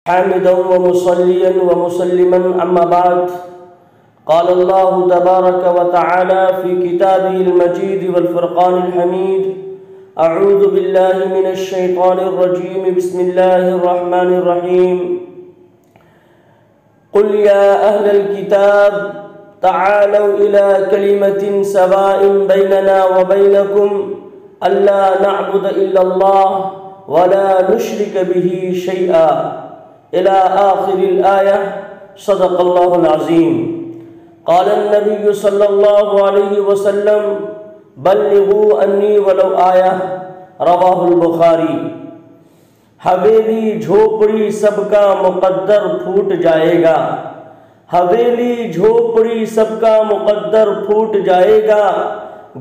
حامدا ومصليا ومسلما أما بعد. قال الله تبارك وتعالى في كتابه المجيد والفرقان الحميد: أعوذ بالله من الشيطان الرجيم. بسم الله الرحمن الرحيم. قل يا أهل الكتاب تعالوا إلى كلمة سواء بيننا وبينكم ألا نعبد إلا الله ولا نشرك به شيئا إلى آخر الآية. صدق الله العظيم. قال النبي صلى الله عليه وسلم: بلغوا عني ولو آية. رواہ البخاری. حویلی جھوپڑی سب کا مقدر پھوٹ جائے گا. حویلی جھوپڑی سب کا مقدر پھوٹ جائے گا.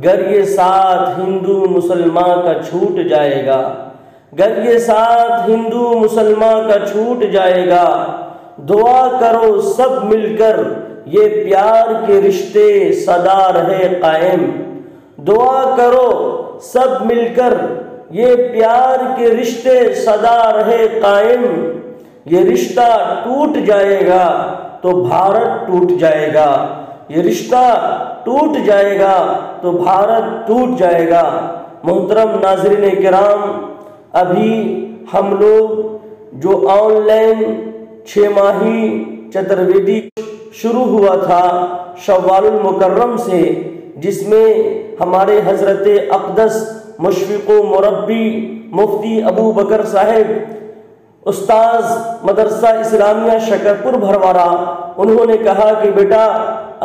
گر یہ ساتھ ہندو مسلمان کا چھوٹ جائے گا. گر یہ ساتھ ہندو مسلمان کا چھوٹ جائے گا. دعا کرو سب مل کر یہ پیار کے رشتے سدا رہے قائم. دعا کرو سب مل کر یہ پیار کے رشتے سدا رہے قائم. یہ رشتہ ٹوٹ جائے گا تو بھارت ٹوٹ جائے گا. یہ رشتہ ٹوٹ جائے گا تو بھارت ٹوٹ جائے گا. محترم ناظرین کرام، ابھی ہم لوگ جو آن لائن 6 ماہی چترویدی شروع ہوا تھا شوال المکرم سے، جس میں ہمارے حضرت اقدس مشفق و مربی مفتی ابو بکر صاحب استاذ مدرسہ اسلامیہ شکرپور بھروارہ، انہوں نے کہا کہ بیٹا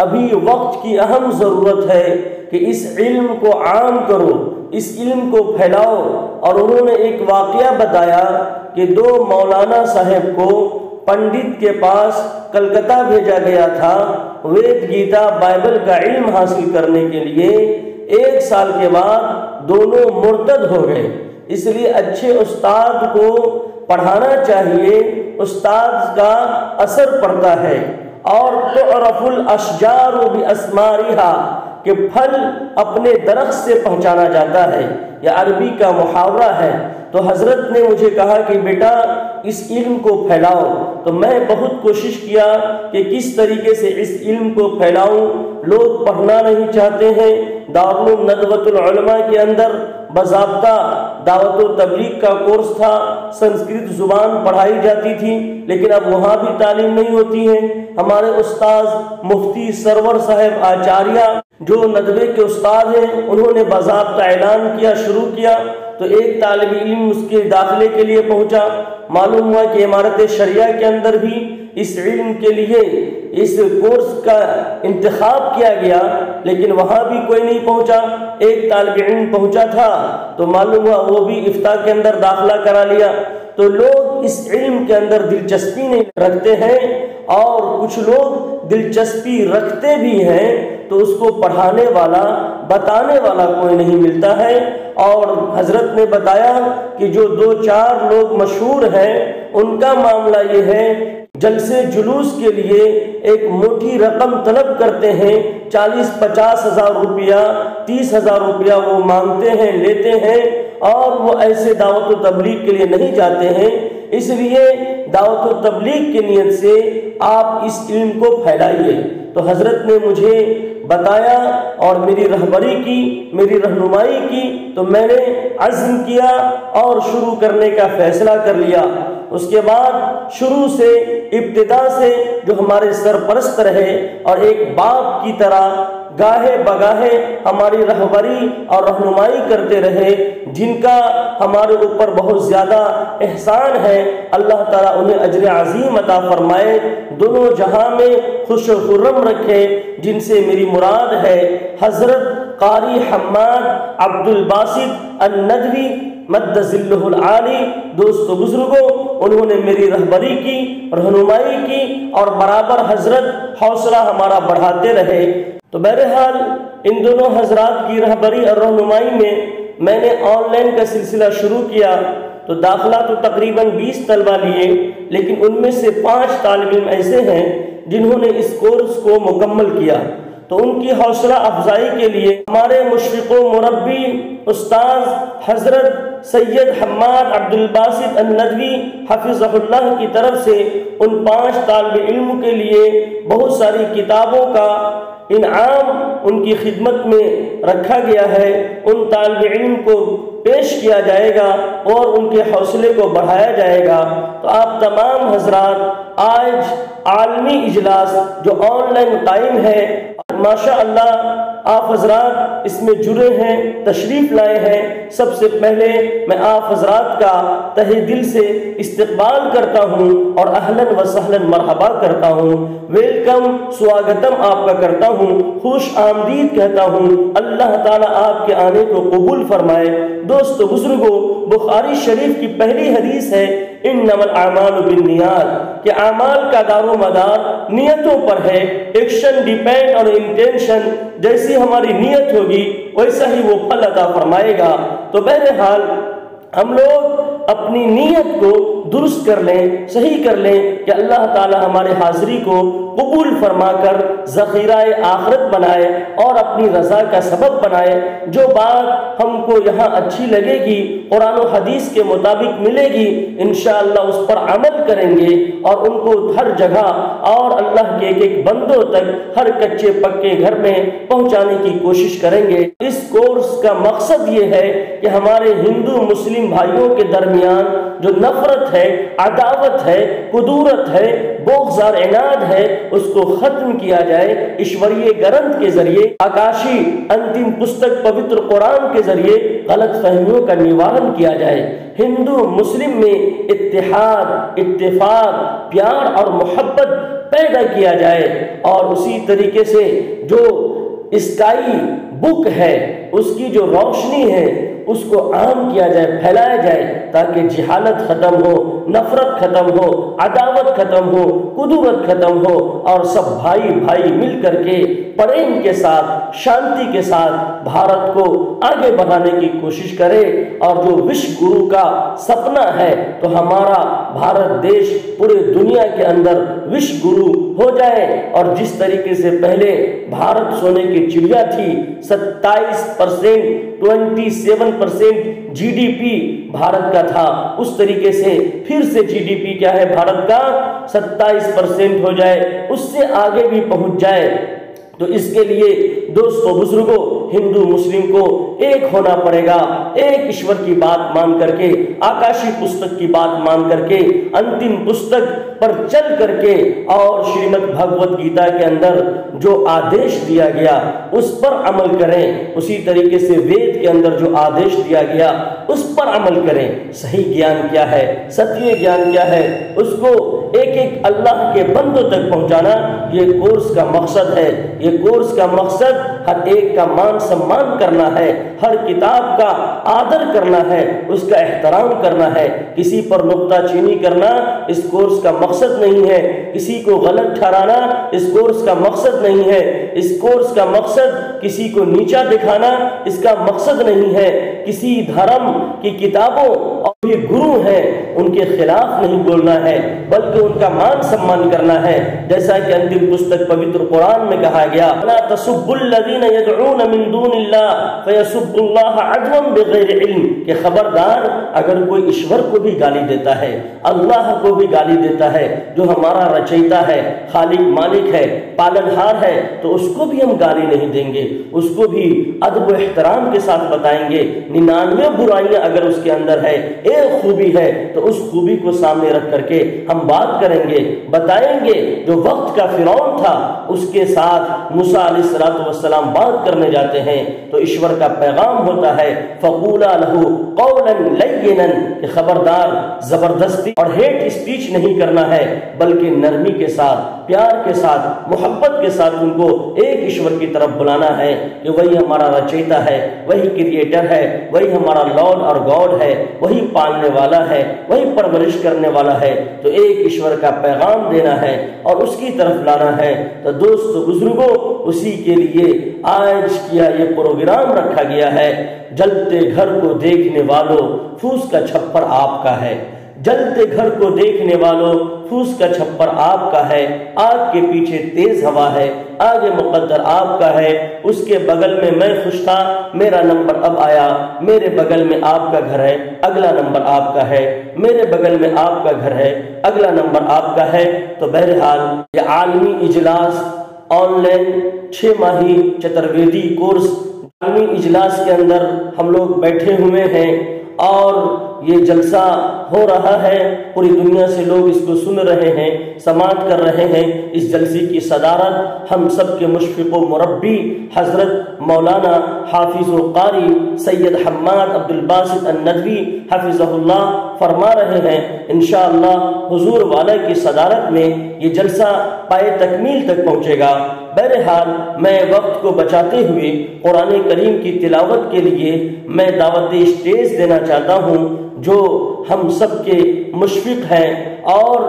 ابھی وقت کی اہم ضرورت ہے کہ اس علم کو عام کرو، اس علم کو پھیلاؤ. اور انہوں نے ایک واقعہ بتایا کہ 2 مولانا صاحب کو پنڈت کے پاس کلکتہ بھیجا گیا تھا وید گیتا بائبل کا علم حاصل کرنے کے لیے. 1 سال کے بعد دونوں مرتد ہو گئے. اس لیے اچھے استاد کو پڑھانا چاہیے، استاد کا اثر پڑتا ہے. اور تعرف الاشجار باسمارها کہ پھل اپنے درخت سے پہچانا جاتا ہے، یہ عربی کا محاورہ ہے. تو حضرت نے مجھے کہا کہ بیٹا اس علم کو پھیلاؤ. تو میں بہت کوشش کیا کہ کس طریقے سے اس علم کو پھیلاؤں. لوگ پڑھنا نہیں چاہتے ہیں. دارالعلوم ندوۃ العلماء کے اندر باضابطہ دعوت و تبلیغ کا کورس تھا، سنسکرت زبان پڑھائی جاتی تھی، لیکن اب وہاں بھی تعلیم نہیں ہوتی ہے. ہمارے استاذ مفتی سرور صاحب آچاریہ جو ندوے کے استاد ہیں، انہوں نے باضابطہ اعلان کیا، شروع کیا. تو ایک طالب علم اس کے داخلے کے لیے پہنچا. معلوم ہوا کہ عمارت شریعہ کے اندر بھی اس علم کے لیے اس کورس کا انتخاب کیا گیا، لیکن وہاں بھی کوئی نہیں پہنچا. ایک طالب علم پہنچا تھا تو معلوم ہوا وہ بھی افتاء کے اندر داخلہ کرا لیا. تو لوگ اس علم کے اندر دلچسپی نہیں رکھتے ہیں، اور کچھ لوگ دلچسپی رکھتے بھی ہیں تو اس کو پڑھانے والا بتانے والا کوئی نہیں ملتا ہے. اور حضرت نے بتایا کہ جو 2-4 لوگ مشہور ہیں ان کا معاملہ یہ ہے، جلسے جلوس کے لیے ایک موٹی رقم طلب کرتے ہیں، 40-50 ہزار روپیہ 30 ہزار روپیہ وہ مانگتے ہیں، لیتے ہیں، اور وہ ایسے دعوت و تبلیغ کے لیے نہیں جاتے ہیں. اس لیے دعوت و تبلیغ کی نیت سے آپ اس علم کو پھیلائیے. تو حضرت نے مجھے بتایا اور میری رہبری کی، میری رہنمائی کی. تو میں نے عزم کیا اور شروع کرنے کا فیصلہ کر لیا. اس کے بعد شروع سے ابتدا سے جو ہمارے سرپرست رہے اور ایک باپ کی طرح گاہے بگاہے ہماری رہبری اور رہنمائی کرتے رہے، جن کا ہمارے اوپر بہت زیادہ احسان ہے، اللہ تعالیٰ انہیں اجر عظیم عطا فرمائے، دونوں جہاں میں خوش و خرم رکھے. جن سے میری مراد ہے حضرت قاری حماد عبد الباسط الندوی مد ذلہ العالی. دوستو بزرگوں، انہوں نے میری رہبری کی، رہنمائی کی، اور برابر حضرت حوصلہ ہمارا بڑھاتے رہے. تو بہرحال ان دونوں حضرات کی رہبری اور رہنمائی میں نے آن لائن کا سلسلہ شروع کیا. تو داخلہ تو تقریباً 20 طلبہ لیے، لیکن ان میں سے 5 طالب علم ایسے ہیں جنہوں نے اس کورس کو مکمل کیا. تو تو ان کی حوصلہ افزائی کے لیے ہمارے مشفق و مربی استاذ حضرت سید حماد عبد الباسط الندوی حفظہ اللہ کی طرف سے ان 5 طالب علم کے لیے بہت ساری کتابوں کا انعام ان کی خدمت میں رکھا گیا ہے۔ ان طالب علم کو پیش کیا جائے گا اور ان کے حوصلے کو بڑھایا جائے گا۔ تو آپ تمام حضرات آج عالمی اجلاس جو آن لائن قائم ہے، ماشاء اللہ آپ حضرات اس میں جڑے ہیں، تشریف لائے ہیں۔ سب سے پہلے میں آپ حضرات کا تہہ دل سے استقبال کرتا ہوں اور اہلاً و سہلاً مرحبا کرتا ہوں، ویلکم، سواگتم آپ کا کرتا ہوں، خوش آمدید کہتا ہوں۔ اللہ تعالیٰ آپ کے آنے کو قبول فرمائے۔ دوستو بزرگوں، بخاری شریف کی پہلی حدیث ہے انما الاعمال بالنیات، کہ اعمال کا دار و مدار نیتوں پر ہے۔ ایکشن ڈیپینڈ اور انٹینشن، جیسی ہماری نیت ہوگی ویسا ہی وہ پھل عطا فرمائے گا۔ تو بہرحال ہم لوگ اپنی نیت کو درست کر لیں، صحیح کر لیں کہ اللہ تعالی ہمارے حاضری کو قبول فرما کر ذخیرہ آخرت بنائے اور اپنی رضا کا سبب بنائے۔ جو بات ہم کو یہاں اچھی لگے گی، قرآن و حدیث کے مطابق ملے گی، انشاءاللہ اس پر عمل کریں گے اور ان کو ہر جگہ اور اللہ کے ایک بندوں تک ہر کچے پکے گھر میں پہنچانے کی کوشش کریں گے۔ اس کورس کا مقصد یہ ہے کہ ہمارے ہندو مسلم بھائیوں کے درمیان جو نفرت ہے، عداوت ہے، کدورت ہے، بغض اور عناد ہے، اس کو ختم کیا جائے۔ ایشوریہ گرنتھ کے ذریعے، آکاشی انتم پستک پوتر قرآن کے ذریعے غلط فہمیوں کا نوارن کیا جائے۔ ہندو مسلم میں اتحاد، اتفاق، پیار اور محبت پیدا کیا جائے، اور اسی طریقے سے جو اسکائی بک ہے اس کی جو روشنی ہے اس کو عام کیا جائے، پھیلایا جائے، تاکہ جہالت ختم ہو، نفرت ختم ہو، عداوت ختم ہو، کدورت ختم ہو، اور سب بھائی بھائی مل کر کے پریم کے ساتھ، شانتی کے ساتھ بھارت کو آگے بڑھانے کی کوشش کرے۔ اور جو وشو گرو کا سپنا ہے تو ہمارا بھارت دیش پورے دنیا کے اندر وشو گرو ہو جائے، اور جس طریقے سے پہلے بھارت سونے کی چڑیا تھی، 27%، 27% جی ڈی پی بھارت کا تھا، اس طریقے سے پھر سے جی ڈی پی کیا ہے بھارت کا 27% ہو جائے، اس سے آگے بھی پہنچ جائے۔ تو اس کے لیے دوستو بزرگوں، ہندو مسلم کو ایک ہونا پڑے گا، ایک ایشور کی بات مان کر کے، آکاشی پستک کی بات مان کر کے، انتم پستک پر چل کر کے، اور شریمد بھگوت گیتا کے اندر جو آدیش دیا گیا اس پر عمل کریں۔ اسی طریقے سے وید کے اندر جو آدیش دیا گیا اس پر عمل کریں۔ صحیح گیان کیا ہے، ستیہ گیان کیا ہے، اس کو ایک ایک اللہ کے بندوں تک پہنچانا یہ کورس کا مقصد ہے۔ یہ کورس کا مقصد ہر ایک کا مان سمان کرنا ہے، ہر کتاب کا آدر کرنا ہے، اس کا احترام کرنا ہے۔ کسی پر نکتہ چینی کرنا اس کورس کا مقصد نہیں ہے، کسی کو غلط ٹھہرانا اس کورس کا مقصد نہیں ہے، اس کورس کا مقصد کسی کو نیچا دکھانا اس کا مقصد نہیں ہے، کسی دھرم کی کتابوں اور یہ گرو ہیں ان کے خلاف نہیں بولنا ہے، بلکہ ان کا مان سمان کرنا ہے۔ جیسا کہ انتم پستک پوتر قرآن میں کہا گیا، لا تسبوا الذین یدعون من دون اللہ فیسبوا اللہ عدوا بغیر علم، کہ خبردار اگر کوئی ایشور کو بھی گالی دیتا ہے، اللہ کو بھی گالی دیتا ہے، جو ہمارا رچیتا ہے، خالق مالک ہے، پالنہار ہے، تو اس کو بھی ہم گالی نہیں دیں گے، اس کو بھی ادب و احترام کے ساتھ بتائیں گے۔ 99 برائیاں اگر اس کے اندر ہے، ایک خوبی ہے، تو اس خوبی کو سامنے رکھ کر کے ہم بات کریں گے، بتائیں گے۔ جو وقت کا فرعون تھا اس کے ساتھ موسیٰ علیہ السلام بات کرنے جاتے ہیں تو ایشور کا پیغام ہوتا ہے فَقُولَا لَهُ قَوْلًا لَيِّنًا، کہ خبردار زبردستی اور ہیٹ اسپیچ نہیں کرنا ہے، بلکہ نرمی کے ساتھ، پیار کے ساتھ، محبت کے ساتھ ان کو ایک ایشور کی طرف بلانا ہے کہ وہی ہمارا رچیتا ہے، وہی کریٹر ہے، وہی ہمارا لارڈ اور گاڈ ہے، وہی پالنے والا ہے، وہی پرورش کرنے والا ہے۔ تو ایک ایشور کا پیغام دینا ہے اور اس کی طرف لانا ہے۔ تو دوستو بزرگوں، اسی کے لیے آج کیا یہ پروگرام رکھا گیا ہے۔ جلتے گھر کو دیکھنے والوں، پھوس کا چھپر آپ کا ہے۔ جلتے گھر کو دیکھنے والوں، پھوس کا چھپر آپ کا ہے، آگ کے پیچھے تیز ہوا ہے، آگے مقدر آپ کا ہے، اس کے بغل میں خوش تھا، میرا نمبر اب آیا، میرے بغل میں آپ کا گھر ہے، اگلا نمبر آپ کا ہے، میرے بغل میں آپ کا گھر ہے، اگلا نمبر آپ کا ہے۔ تو بہرحال یہ عالمی اجلاس آن لائن 6 ماہی چترویدی کورس عالمی اجلاس کے اندر ہم لوگ بیٹھے ہوئے ہیں اور یہ جلسہ ہو رہا ہے، پوری دنیا سے لوگ اس کو سن رہے ہیں، سماعت کر رہے ہیں۔ اس جلسے کی صدارت ہم سب کے مشفق و مربی حضرت مولانا حافظ القاری سید حماد عبد الباسط الندوی حفظہ اللہ فرما رہے ہیں۔ انشاءاللہ حضور والا کی صدارت میں یہ جلسہ پائے تکمیل تک پہنچے گا۔ بہرحال میں وقت کو بچاتے ہوئے قرآن کریم کی تلاوت کے لیے میں دعوت اسٹیج دینا چاہتا ہوں، جو ہم سب کے مشفق ہیں اور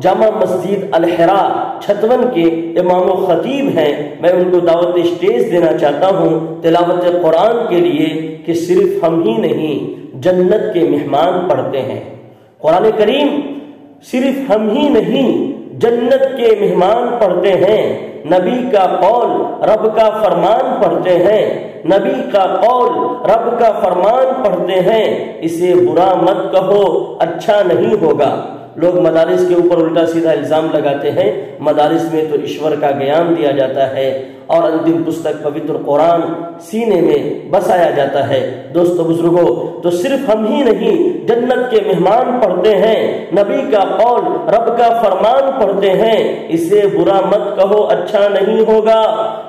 جامع مسجد الحراء چھتون کے امام و خطیب ہیں، میں ان کو دعوت اسٹیج دینا چاہتا ہوں تلاوت قرآن کے لیے کہ صرف ہم ہی نہیں جنت کے مہمان پڑھتے ہیں۔ قرآن کریم صرف ہم ہی نہیں جنت کے مہمان پڑھتے ہیں، نبی کا قول رب کا فرمان پڑھتے ہیں، نبی کا قول رب کا فرمان پڑھتے ہیں، اسے برا مت کہو اچھا نہیں ہوگا۔ لوگ مدارس کے اوپر الٹا سیدھا الزام لگاتے ہیں، مدارس میں تو ایشور کا گیان دیا جاتا ہے اور انتم پستک پوتر قرآن سینے میں بسایا جاتا ہے۔ دوستو بزرگوں، تو صرف ہم ہی نہیں جنت کے مہمان پڑھتے ہیں، نبی کا قول رب کا فرمان پڑھتے ہیں، اسے برا مت کہو اچھا نہیں ہوگا۔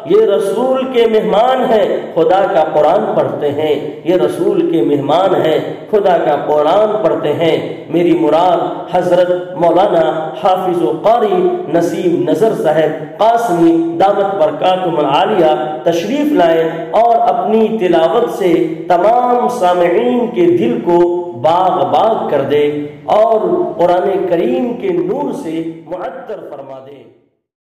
یہ رسول کے مہمان ہیں، خدا کا قرآن پڑھتے ہیں، یہ رسول کے مہمان ہیں، خدا کا قرآن پڑھتے ہیں۔ میری مراد حضرت مولانا حافظ و قاری نسیم نظر صاحب قاسمی دامت برکاتہم العالیہ تشریف لائیں اور اپنی تلاوت سے تمام سامعین کے دل کو باغ باغ کر دے اور قرآن کریم کے نور سے معطر فرما دے۔